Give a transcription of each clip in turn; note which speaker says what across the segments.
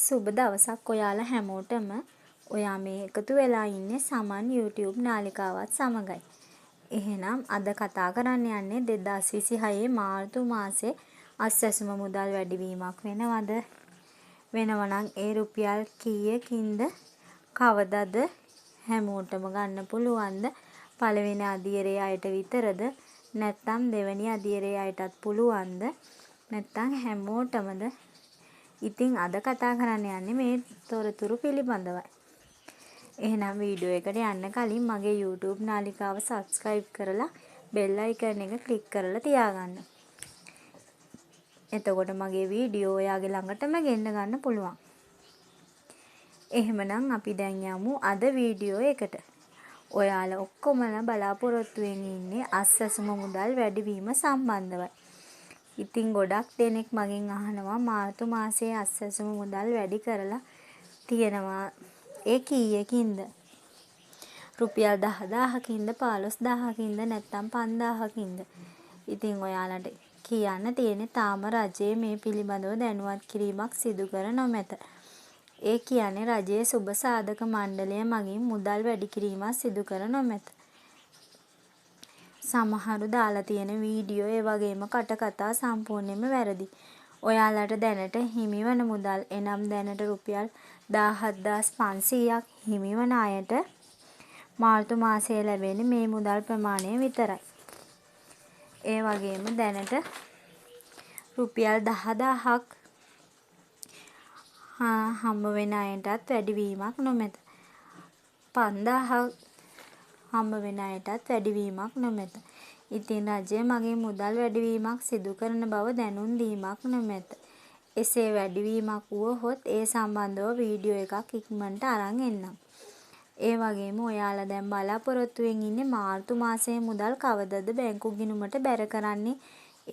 Speaker 1: සුබ දවසක් ඔයාලා හැමෝටම. ඔයා මේ එකතු වෙලා ඉන්නේ සමන් YouTube නාලිකාවත් සමගයි. එහෙනම් අද කතා කරන්න යන්නේ 2026 මාර්තු මාසේ අස්වැසුම මුදල් වැඩිවීමක් වෙනවද? වෙනවනම් ඒ රුපියල් කීයකින්ද? කවදද හැමෝටම ගන්න පුළුවන්ද? පළවෙනි අදියරේ අයට විතරද? නැත්නම් දෙවෙනි අදියරේ අයටත් පුළුවන්ද? නැත්නම් හැමෝටමද? ඉතින් අද කතා කරන්න යන්නේ මේ තොරතුරු පිළිබඳවයි. එහෙනම් වීඩියෝ එකට යන්න කලින් මගේ YouTube නාලිකාව subscribe කරලා bell icon එක click කරලා තියාගන්න. එතකොට මගේ වීඩියෝ ඔයාගේ ළඟටම ගෙන්න ගන්න පුළුවන්. එහෙමනම් අපි දැන් යමු අද වීඩියෝ එකට. ඔයාලා ඔක්කොමලා බලාපොරොත්තු වෙමින් ඉන්නේ අස්වැසුම මුදල් වැඩිවීම සම්බන්ධවයි. ඉතින් ගොඩක් දෙනෙක් මගෙන් අහනවා මාර්තු මාසයේ අස්වැසුම මුදල් වැඩි කරලා තියෙනවා. ඒ කීයකින්ද? රුපියල් 10000කින්ද 15000කින්ද නැත්නම් 5000කින්ද? ඉතින් ඔයාලට කියන්න තියෙන්නේ තාම රජයේ මේ පිළිබඳව දැනුවත් කිරීමක් සිදු කර නොමැත. ඒ කියන්නේ රජයේ සුබ සාධක මණ්ඩලය මගින් මුදල් වැඩි කිරීමක් සිදු කර නොමැත. සමහරු දාලා තියෙන වීඩියෝ ඒ වගේම කටකතා සම්පූර්ණයෙන්ම වැරදි. ඔයාලට දැනට හිමිවන මුදල් එනම් දැනට රුපියල් 17500ක් හිමිවන අයට මාර්තු මාසයේ ලැබෙන මේ මුදල් ප්‍රමාණය විතරයි. ඒ වගේම දැනට රුපියල් 10000ක් හම්බ වෙන අයටත් වැඩිවීමක් නොමැත. 5000ක් හම්බ වෙන අයටත් වැඩිවීමක් නොමැත. ඉතින් රජය මගින් මුදල් වැඩිවීමක් සිදු කරන බව දැනුම් දීමක් නොමැත. එසේ වැඩිවීමක් වුවහොත් ඒ සම්බන්ධව වීඩියෝ එකක් ඉක්මනට අරන් එන්නම්. ඒ වගේම ඔයාලා දැන් බලාපොරොත්තුෙන් ඉන්නේ මාර්තු මාසයේ මුදල් කවදද බැංකු ගිණුමට බැර කරන්නේ?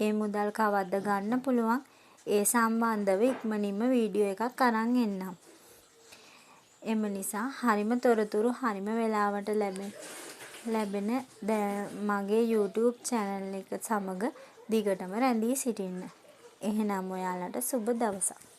Speaker 1: ඒ මුදල් කවද්ද ගන්න පුළුවන්? ඒ සම්බන්ධව ඉක්මනින්ම වීඩියෝ එකක් අරන් එන්නම්. එම නිසා හරිම තොරතුරු හරිම වෙලාවට ලැබෙන මගේ YouTube channel එක සමග දිගටම රැඳී සිටින්න. එහෙනම් ඔයාලට සුබ දවසක්.